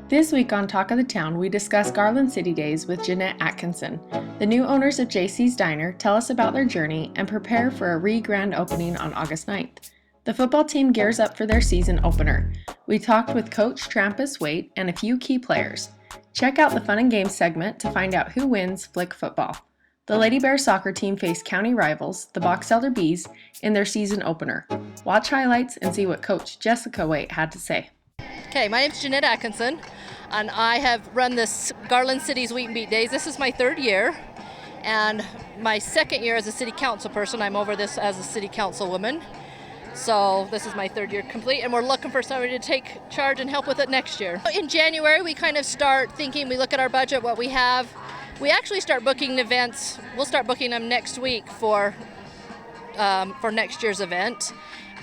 This week on Talk of the Town, we discuss Garland City Days with Jeanette Atkinson. The new owners of JC's Diner tell us about their journey and prepare for a re-grand opening on August 9th. The football team gears up for their season opener. We talked with Coach Trampis Waite and a few key players. Check out the Fun and Games segment to find out who wins Flick football. The Lady Bear soccer team face county rivals, the Box Elder Bees, in their season opener. Watch highlights and see what Coach Jessica Waite had to say. Okay, my name's Jeanette Atkinson, and I have run this Garland City's Wheat and Beet Days. This is my third year, and my second year as a city council person. I'm over this as a city councilwoman. So this is my third year complete, and we're looking for somebody to take charge and help with it next year. In January, we kind of start thinking, we look at our budget, what we have. We actually start booking events. We'll start booking them next week for next year's event.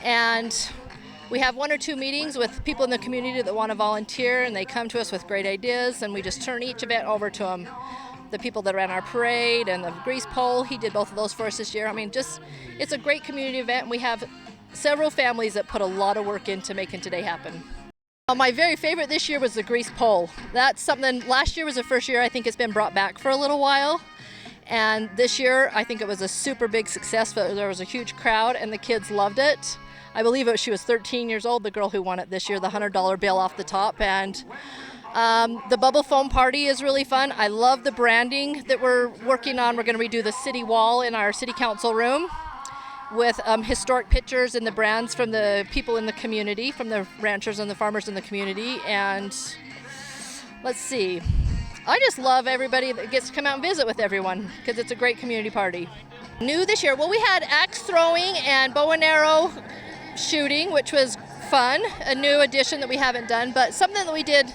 And we have one or two meetings with people in the community that want to volunteer, and they come to us with great ideas, and we just turn each event over to them. The people that ran our parade and the grease pole, he did both of those for us this year. I mean, it's a great community event, and we have several families that put a lot of work into making today happen. My very favorite this year was the grease pole. That's something, last year was the first year I think it's been brought back for a little while. And this year, I think it was a super big success. There was a huge crowd, and the kids loved it. I believe she was 13 years old, the girl who won it this year, the $100 bill off the top. And the bubble foam party is really fun. I love the branding that we're working on. We're going to redo the city wall in our city council room with historic pictures and the brands from the people in the community, from the ranchers and the farmers in the community. And let's see, I just love everybody that gets to come out and visit with everyone because it's a great community party. New this year, well, we had axe throwing and bow and arrow shooting, which was fun, a new addition that we haven't done. But something that we did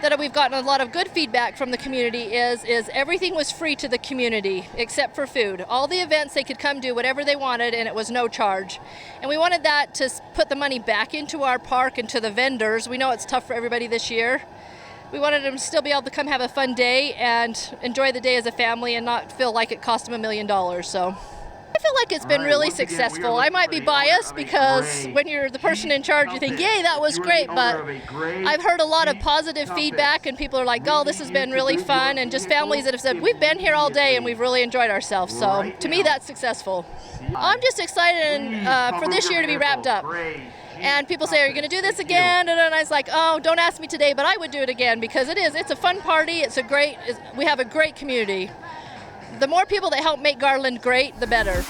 that we've gotten a lot of good feedback from the community is everything was free to the community except for food. All the events, they could come do whatever they wanted, and it was no charge. And we wanted that to put the money back into our park and to the vendors. We know it's tough for everybody this year. We wanted them to still be able to come have a fun day and enjoy the day as a family and not feel like it cost them $1 million. So I feel like it's been really successful. I might be biased because when you're the person in charge, you think, yay, that was great. But I've heard a lot of positive feedback, and people are like, oh, this has been really fun. And just families that have said, we've been here all day and we've really enjoyed ourselves. So to me, that's successful. I'm just excited for this year to be wrapped up. And people say, are you going to do this again? And I was like, oh, don't ask me today, but I would do it again because it's a fun party. We have a great community. The more people that help make Garland great, the better.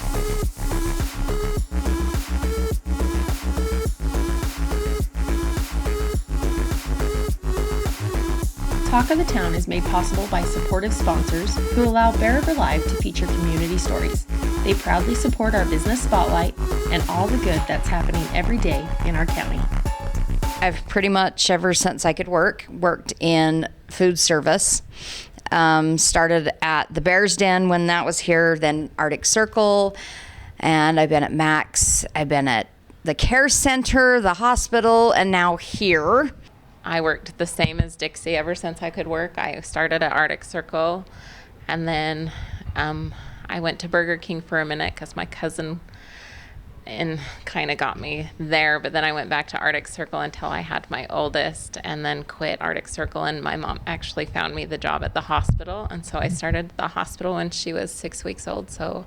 Talk of the Town is made possible by supportive sponsors who allow Bear River Live to feature community stories. They proudly support our business spotlight and all the good that's happening every day in our county. I've pretty much, ever since I could worked in food service. Started at the Bear's Den when that was here, then Arctic Circle, and I've been at Max, I've been at the care center, the hospital, and now here. I worked the same as Dixie ever since I could work. I started at Arctic Circle, and then I went to Burger King for a minute because my cousin kind of got me there, but then I went back to Arctic Circle until I had my oldest, and then quit Arctic Circle, and my mom actually found me the job at the hospital, and so I started the hospital when she was 6 weeks old. So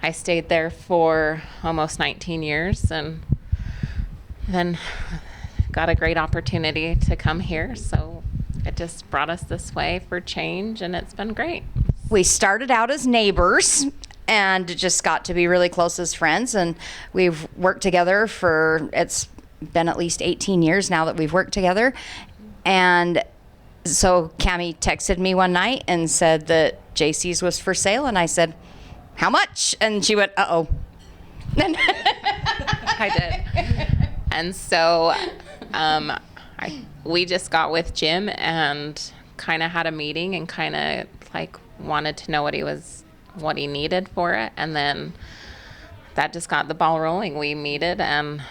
I stayed there for almost 19 years, and then got a great opportunity to come here, so it just brought us this way for change, and it's been great. We started out as neighbors and just got to be really close as friends, and we've worked together it's been at least 18 years now that we've worked together. And so Cammie texted me one night and said that JC's was for sale, and I said, how much? And she went, uh-oh. I did. And so we just got with Jim and kind of had a meeting and kind of like wanted to know what he needed for it, and then that just got the ball rolling. We meted and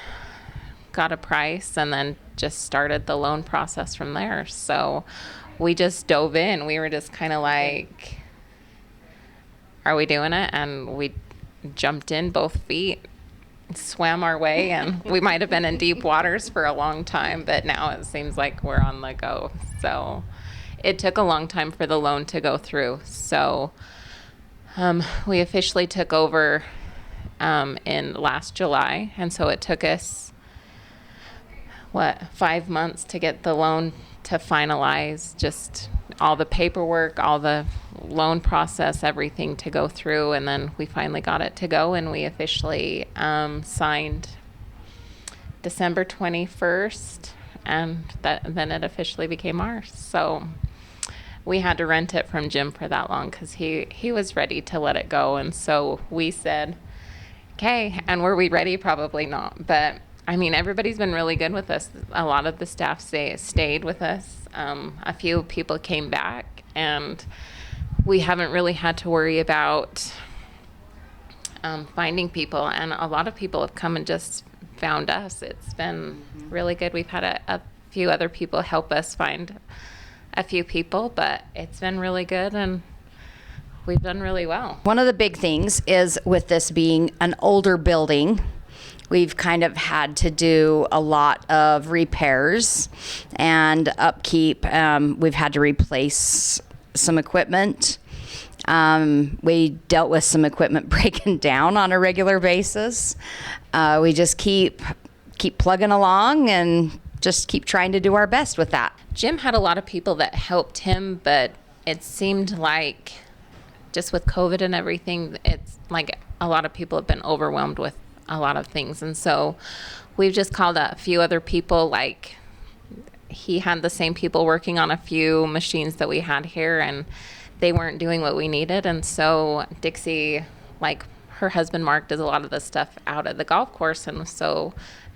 got a price, and then just started the loan process from there. So we just dove in. We were just kind of like, are we doing it? And we jumped in both feet swam our way, and we might have been in deep waters for a long time, but now it seems like we're on the go. So it took a long time for the loan to go through. So we officially took over in last July, and so it took us 5 months to get the loan to finalize, just all the paperwork, all the loan process, everything to go through, and then we finally got it to go, and we officially signed December 21st, and then it officially became ours. So we had to rent it from Jim for that long because he was ready to let it go, and so we said, okay. And were we ready? Probably not, but I mean, everybody's been really good with us. A lot of the staff stayed with us. A few people came back, and we haven't really had to worry about finding people. And a lot of people have come and just found us. It's been really good. We've had a few other people help us find a few people, but it's been really good, and we've done really well. One of the big things is with this being an older building, we've kind of had to do a lot of repairs and upkeep. We've had to replace some equipment. We dealt with some equipment breaking down on a regular basis. We just keep plugging along and just keep trying to do our best with that. Jim had a lot of people that helped him, but it seemed like just with COVID and everything, it's like a lot of people have been overwhelmed with a lot of things. And so we've just called a few other people. Like, he had the same people working on a few machines that we had here, and they weren't doing what we needed. And so Dixie, like her husband Mark, does a lot of the stuff out at the golf course, and so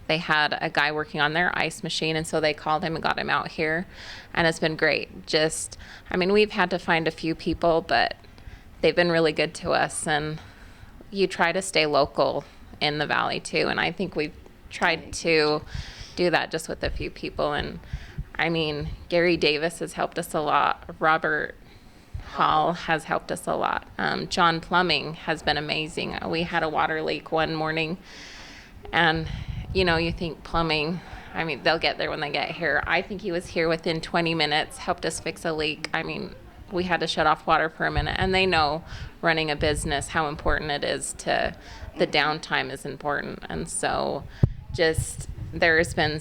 they had a guy working on their ice machine, and so they called him and got him out here, and it's been great. Just, I mean, we've had to find a few people, but they've been really good to us, and you try to stay local in the valley too, and I think we've tried to do that just with a few people. And I mean, Gary Davis has helped us a lot. Robert Hall has helped us a lot. John Plumbing has been amazing. We had a water leak one morning, and you know, you think plumbing, I mean, they'll get there when they get here. I think he was here within 20 minutes, helped us fix a leak. I mean, we had to shut off water for a minute, and they know running a business how important it is to, the downtime is important. And so just, there's been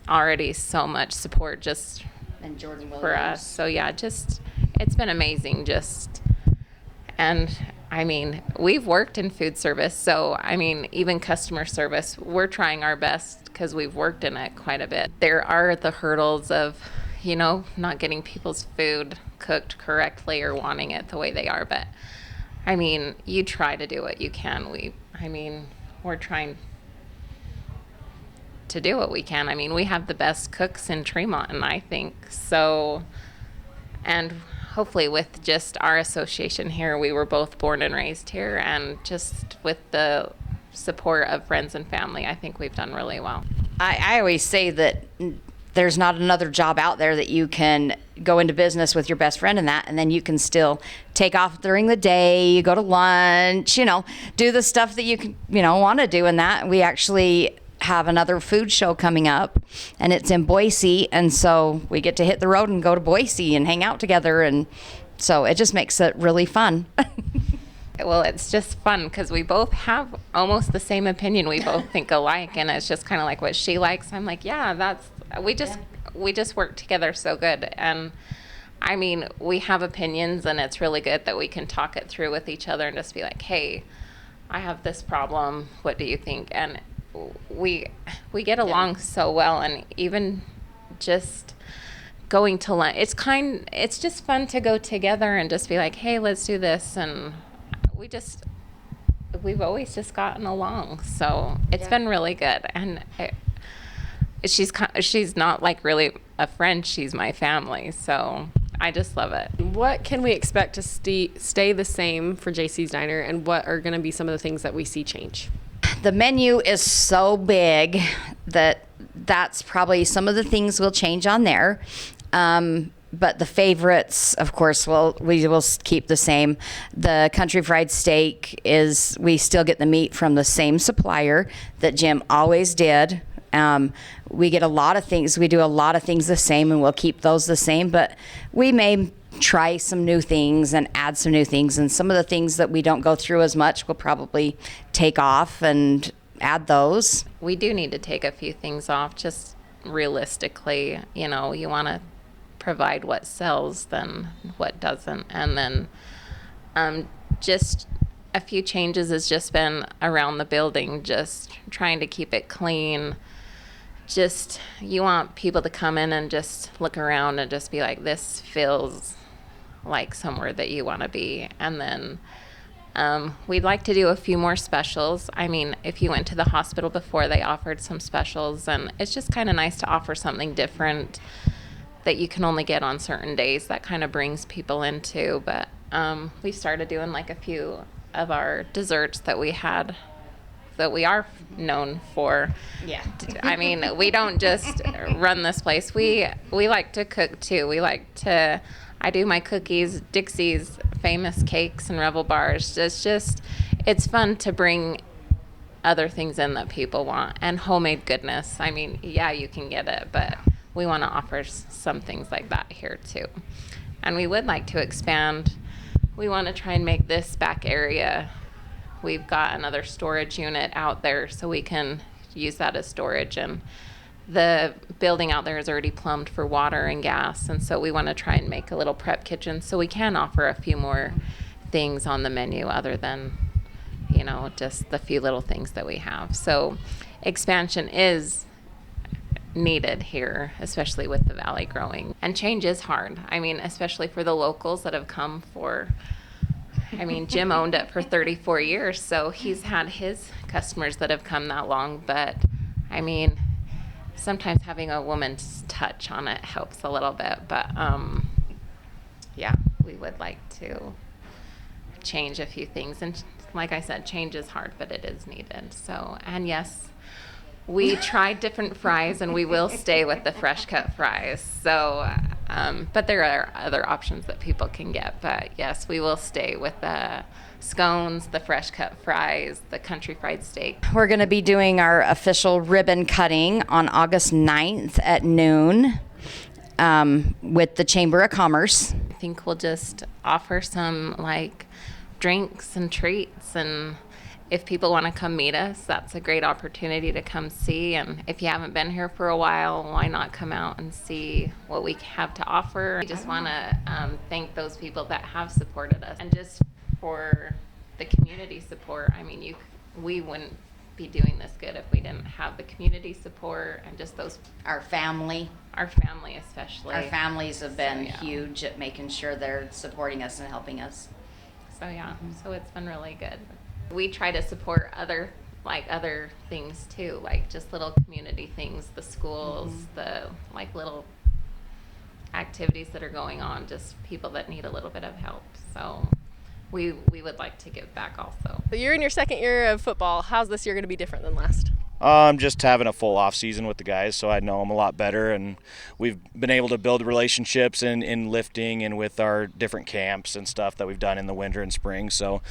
already so much support just And Jordan for Williams. us. So yeah, just, it's been amazing just, and I mean, we've worked in food service, so I mean, even customer service, we're trying our best because we've worked in it quite a bit. There are the hurdles of, you know, not getting people's food cooked correctly or wanting it the way they are, but I mean, you try to do what you can. We're trying to do what we can. I mean, we have the best cooks in Tremont, and I think so, and hopefully with just our association here, we were both born and raised here, and just with the support of friends and family, I think we've done really well. I always say that there's not another job out there that you can go into business with your best friend and that, and then you can still take off during the day, you go to lunch, you know, do the stuff that you can, you know, want to do in that. We actually have another food show coming up, and it's in Boise, and so we get to hit the road and go to Boise and hang out together, and so it just makes it really fun. Well, it's just fun because we both have almost the same opinion. We both think alike, and it's just kind of like what she likes. I'm like, yeah, we just work together so good. And I mean, we have opinions, and it's really good that we can talk it through with each other and just be like, hey, I have this problem, what do you think? And we get along so well, and even just going to lunch, it's just fun to go together and just be like, hey, let's do this. And we've always just gotten along, so it's been really good. And she's not like really a friend, she's my family, so I just love it. What can we expect to stay the same for JC's Diner, and what are going to be some of the things that we see change? The menu is so big that's probably some of the things will change on there. but the favorites, of course, we will keep the same. The country fried steak we still get the meat from the same supplier that Jim always did. We get a lot of things. We do a lot of things the same, and we'll keep those the same. But we may try some new things and add some new things. And some of the things that we don't go through as much, we'll probably take off and add those. We do need to take a few things off, just realistically. You know, you want to provide what sells than what doesn't. And then just a few changes has just been around the building, just trying to keep it clean. Just, you want people to come in and just look around and just be like, this feels like somewhere that you want to be. And then we'd like to do a few more specials. I mean, if you went to the hospital before, they offered some specials, and it's just kind of nice to offer something different that you can only get on certain days. That kind of brings people in too. But we started doing like a few of our desserts that we are known for. Yeah. I mean, we don't just run this place. We like to cook too. I do my cookies, Dixie's famous cakes and Rebel bars. It's fun to bring other things in that people want, and homemade goodness. I mean, yeah, you can get it, but we want to offer some things like that here too. And we would like to expand. We want to try and make this back area. We've got another storage unit out there, so we can use that as storage. And the building out there is already plumbed for water and gas, and so we want to try and make a little prep kitchen so we can offer a few more things on the menu other than, you know, just the few little things that we have. So expansion is needed here, especially with the valley growing. And change is hard. I mean, especially for the locals that have come Jim owned it for 34 years, so he's had his customers that have come that long. But I mean, sometimes having a woman's touch on it helps a little bit. But yeah, we would like to change a few things. And like I said, change is hard, but it is needed. So, and yes, we tried different fries, and we will stay with the fresh cut fries. So, but there are other options that people can get. But yes, we will stay with the scones, the fresh cut fries, the country fried steak. We're going to be doing our official ribbon cutting on August 9th at noon with the Chamber of Commerce. I think we'll just offer some like drinks and treats, and if people want to come meet us, that's a great opportunity to come see. And if you haven't been here for a while, why not come out and see what we have to offer? We just want to thank those people that have supported us, and just for the community support. I mean, we wouldn't be doing this good if we didn't have the community support and just our family especially. Our families have been huge at making sure they're supporting us and helping us. So yeah, so it's been really good. We try to support other things too, like just little community things, the schools, the like little activities that are going on, just people that need a little bit of help. So we would like to give back also. So you're in your second year of football. How's this year going to be different than last? Just having a full off season with the guys, so I know them a lot better, and we've been able to build relationships in lifting and with our different camps and stuff that we've done in the winter and spring. So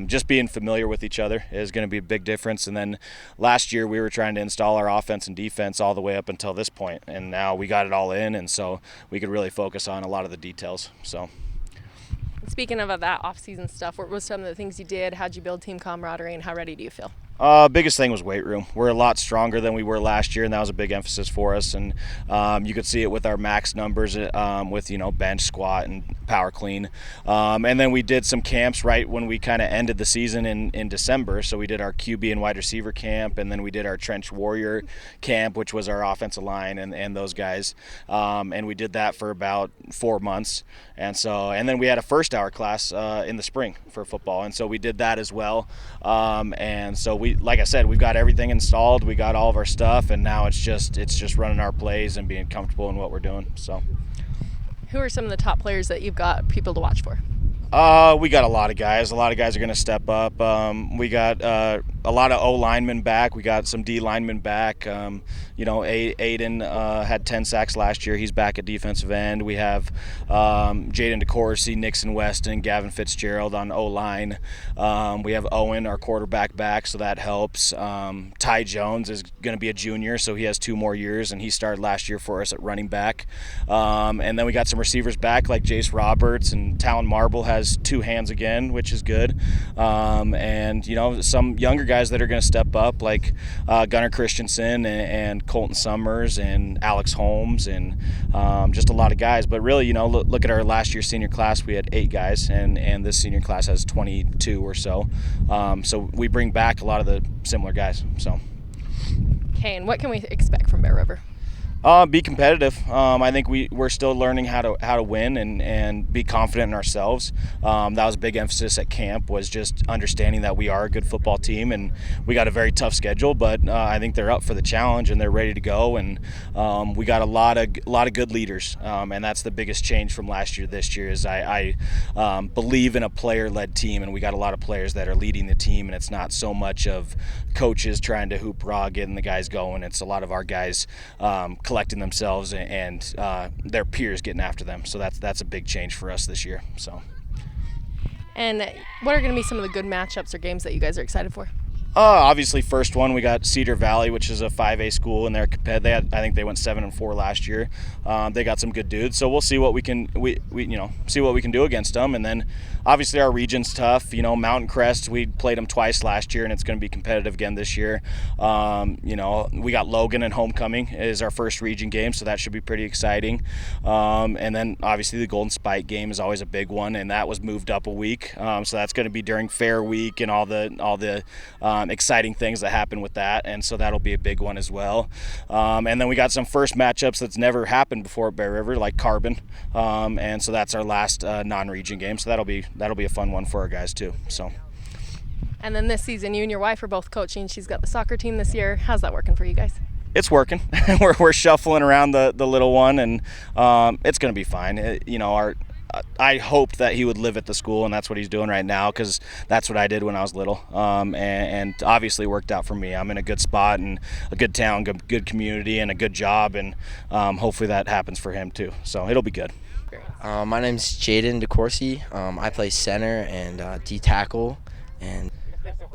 just being familiar with each other is going to be a big difference. And then last year we were trying to install our offense and defense all the way up until this point, and now we got it all in, and so we could really focus on a lot of the details. So. Speaking of that off-season stuff, what were some of the things you did? How'd you build team camaraderie, and how ready do you feel? Biggest thing was weight room. We're a lot stronger than we were last year, and that was a big emphasis for us. And you could see it with our max numbers with, bench, squat, and power clean. And then we did some camps right when we kind of ended the season in December. So we did our QB and wide receiver camp, and then we did our trench warrior camp, which was our offensive line and those guys. And we did that for about 4 months. And then we had a first hour class in the spring for football. And so we did that as well. And so like I said, we've got everything installed. We got all of our stuff, and now it's just running our plays and being comfortable in what we're doing. So, who are some of the top players that you've got people to watch for? We got a lot of guys. A lot of guys are going to step up. We got a lot of O linemen back. We got some D linemen back. Aiden had 10 sacks last year. He's back at defensive end. We have Jaden DeCourcy, Nixon Weston, Gavin Fitzgerald on O line. We have Owen, our quarterback, back, so that helps. Ty Jones is going to be a junior, so he has 2 more years, and he started last year for us at running back. And then we got some receivers back like Jace Roberts, and Talon Marble has 2 hands again, which is good. And some younger guys that are going to step up like Gunnar Christensen and Colton Summers and Alex Holmes and just a lot of guys. But really, look at our last year's senior class. We had 8 guys, and this senior class has 22 or so. So we bring back a lot of the similar guys. So. Okay, and what can we expect from Bear River? Be competitive. I think we're still learning how to win and be confident in ourselves. That was a big emphasis at camp, was just understanding that we are a good football team, and we got a very tough schedule, but I think they're up for the challenge and they're ready to go. And we got a lot of good leaders, and that's the biggest change from last year. This year is I believe in a player-led team, and we got a lot of players that are leading the team, and it's not so much of coaches trying to hoop-raw, getting the guys going. It's a lot of our guys collecting themselves and their peers getting after them. So that's a big change for us this year. So. And what are going to be some of the good matchups or games that you guys are excited for? Obviously, first one we got Cedar Valley, which is a 5A school, and I think they went 7-4 last year. They got some good dudes, so we'll see what we can see what we can do against them. And then obviously our region's tough. Mountain Crest, we played them twice last year, and it's going to be competitive again this year. We got Logan and Homecoming is our first region game, so that should be pretty exciting. And then obviously the Golden Spike game is always a big one, and that was moved up a week. So that's going to be during Fair Week and all the exciting things that happen with that, and so that'll be a big one as well. And then we got some first matchups that's never happened before at Bear River, like Carbon, and so that's our last non-region game. So that'll be a fun one for our guys too. So. And then this season, you and your wife are both coaching. She's got the soccer team this year. How's that working for you guys? It's working. we're shuffling around the little one, and it's going to be fine. I hoped that he would live at the school, and that's what he's doing right now, because that's what I did when I was little, and obviously worked out for me. I'm in a good spot and a good town, good community, and a good job, and hopefully that happens for him too. So it'll be good. My name's Jaden DeCourcy. I play center and D tackle, and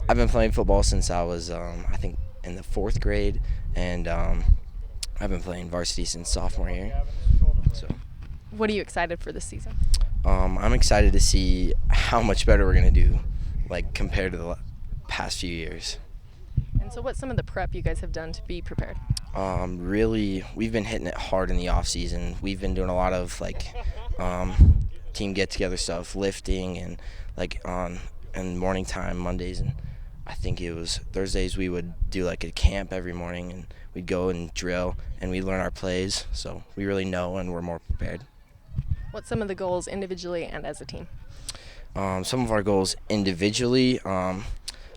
I've been playing football since I was I think in the 4th grade, and I've been playing varsity since sophomore year. So. What are you excited for this season? I'm excited to see how much better we're going to do, like compared to the past few years. And so what's some of the prep you guys have done to be prepared? Really, we've been hitting it hard in the off season. We've been doing a lot of team get together stuff, lifting, and in morning time Mondays, and I think it was Thursdays we would do like a camp every morning, and we'd go and drill and we'd learn our plays, so we really know and we're more prepared. What's some of the goals individually and as a team? Some of our goals individually, I'm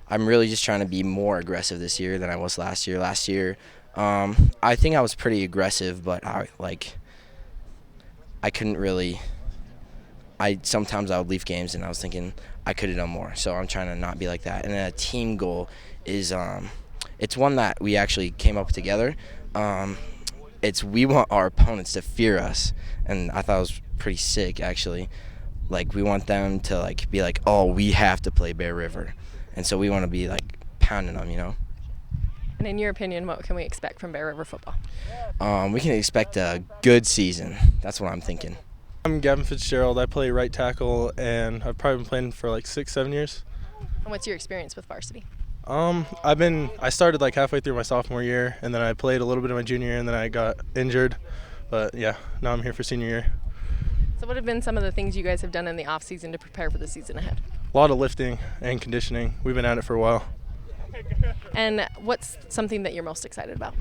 really just trying to be more aggressive this year than I was last year. Last year, I think I was pretty aggressive, but I couldn't really. Sometimes I would leave games and I was thinking I could have done more. So I'm trying to not be like that. And then a team goal is it's one that we actually came up together. We want our opponents to fear us, and I thought it was pretty sick actually. We want them to be like, oh, we have to play Bear River, and so we want to be pounding them, And in your opinion, what can we expect from Bear River football? We can expect a good season. That's what I'm thinking. I'm Gavin Fitzgerald. I play right tackle, and I've probably been playing for 6-7 years. And what's your experience with varsity? I started halfway through my sophomore year, and then I played a little bit of my junior year, and then I got injured. But yeah, now I'm here for senior year. So what have been some of the things you guys have done in the off season to prepare for the season ahead? A lot of lifting and conditioning. We've been at it for a while. And what's something that you're most excited about?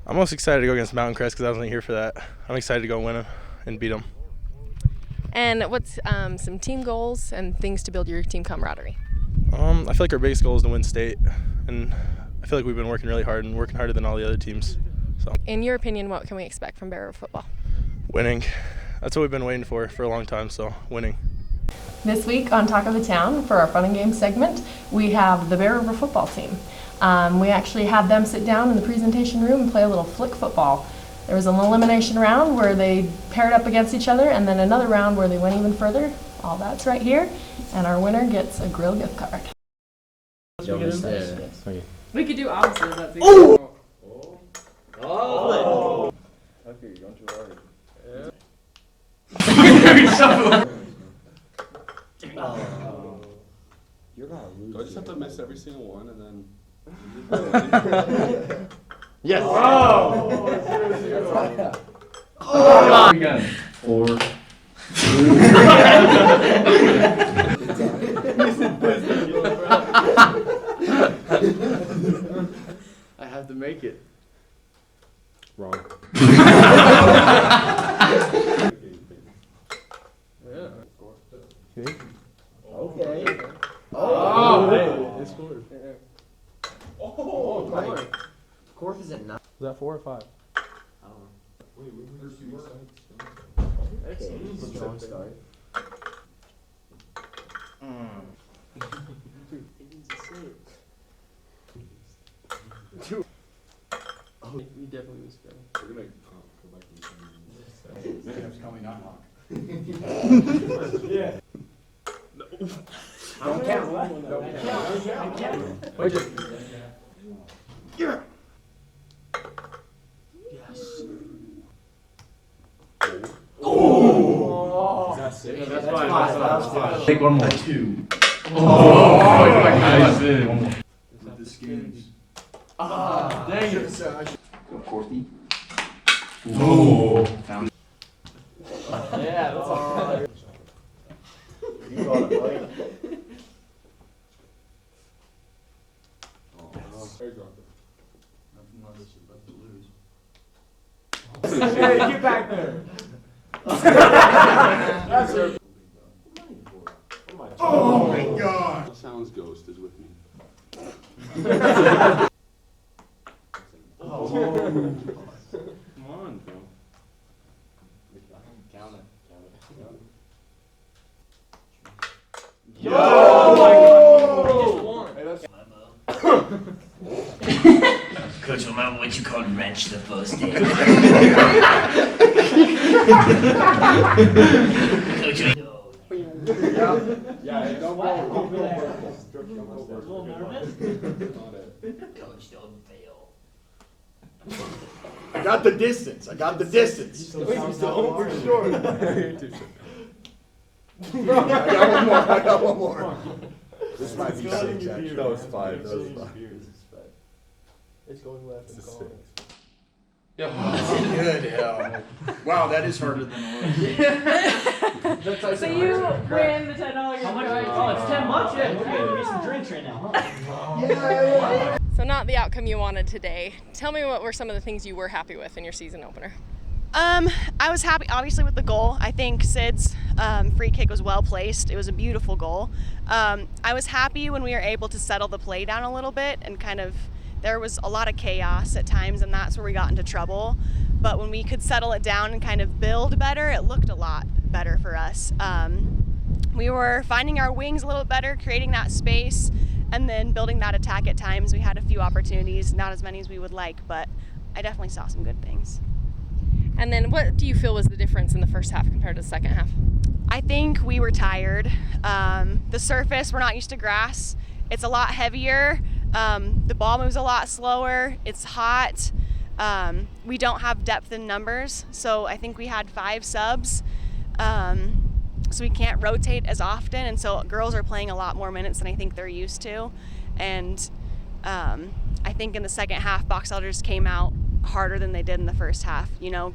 I'm most excited to go against Mountain Crest because I wasn't here for that. I'm excited to go win them and beat them. And what's some team goals and things to build your team camaraderie? I feel like our biggest goal is to win state, and I feel like we've been working really hard and working harder than all the other teams. So. In your opinion, what can we expect from Bear River football? Winning. That's what we've been waiting for a long time, so winning. This week on Talk of the Town, for our Fun and Games segment, we have the Bear River football team. We actually had them sit down in the presentation room and play a little flick football. There was an elimination round where they paired up against each other, and then another round where they went even further. All that's right here, and our winner gets a Grille Gift card. We could do opposite of that. Oh! Okay, you're going too hard. You're gonna lose. Do I just have to miss every single one and then? Yes! Oh! Again. 4. I have to make it. Wrong. Okay. Oh! Hey, it scored. Oh, my. Corp is at 9. Is that 4 or 5? I don't know. Okay, strong start. Oh, you definitely was good. We're gonna go back to the It's coming on. Yeah. Don't count. Wait, Yes. Oh! That's it. That's fine. Take one more. 2. Oh! Nice. One more. With the skins. Ah, dang it. Go Corky. Oh! Found it. Yeah, that's all. You got it, right? Hey, get back there! Oh my god! Sounds Ghost is with me. Oh. Come on, bro. Count it. Yo! Coach, remember what you called wrench the first day? Coach, Yeah, don't go. Coach, don't fail. I got the distance. I got the distance. Wait, you still over short. I got one more. This might be six, actually. That was 5. It's going left. It's a 6. Good hell. Wow, that is harder than it was. So you win the $10 How much? Oh, it's $10. Yeah, okay, there'll be some drinks right now, huh? So not the outcome you wanted today. Tell me what were some of the things you were happy with in your season opener? I was happy, obviously, with the goal. I think Sid's free kick was well placed. It was a beautiful goal. I was happy when we were able to settle the play down a little bit and kind of, there was a lot of chaos at times, and that's where we got into trouble. But when we could settle it down and kind of build better, it looked a lot better for us. We were finding our wings a little better, creating that space, and then building that attack at times. We had a few opportunities, not as many as we would like, but I definitely saw some good things. And then what do you feel was the difference in the first half compared to the second half? I think we were tired. The surface, we're not used to grass. It's a lot heavier. The ball moves a lot slower. It's hot. We don't have depth in numbers, so I think we had 5 subs. So we can't rotate as often, and so girls are playing a lot more minutes than I think they're used to. And I think in the second half, Box Elders came out harder than they did in the first half. You know,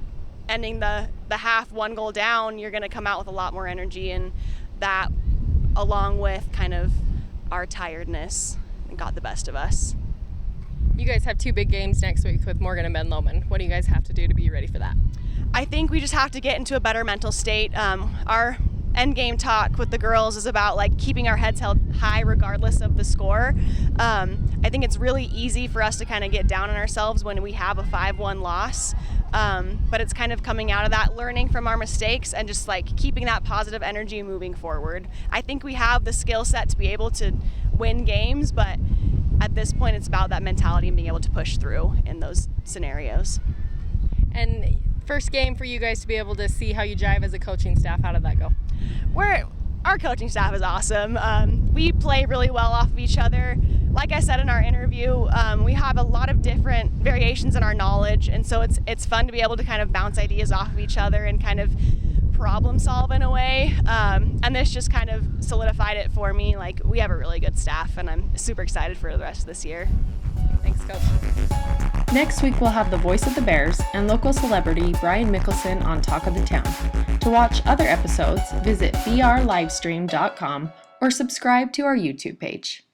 ending the half 1 goal down, you're going to come out with a lot more energy, and that, along with kind of our tiredness, got the best of us. You guys have 2 big games next week with Morgan and Ben Lomond. What do you guys have to do to be ready for that? I think we just have to get into a better mental state. Our end game talk with the girls is about like keeping our heads held high regardless of the score. I think it's really easy for us to kind of get down on ourselves when we have a 5-1 loss. But it's kind of coming out of that, learning from our mistakes and just like keeping that positive energy moving forward. I think we have the skill set to be able to win games, but at this point it's about that mentality and being able to push through in those scenarios. And first game for you guys to be able to see how you jive as a coaching staff, how did that go? Our coaching staff is awesome. We play really well off of each other. Like I said in our interview, we have a lot of different variations in our knowledge, and so it's fun to be able to kind of bounce ideas off of each other and kind of problem solve in a way. And this just kind of solidified it for me. Like, we have a really good staff, and I'm super excited for the rest of this year. Thanks, Coach. Next week, we'll have the voice of the Bears and local celebrity Brian Mickelson on Talk of the Town. To watch other episodes, visit brlivestream.com or subscribe to our YouTube page.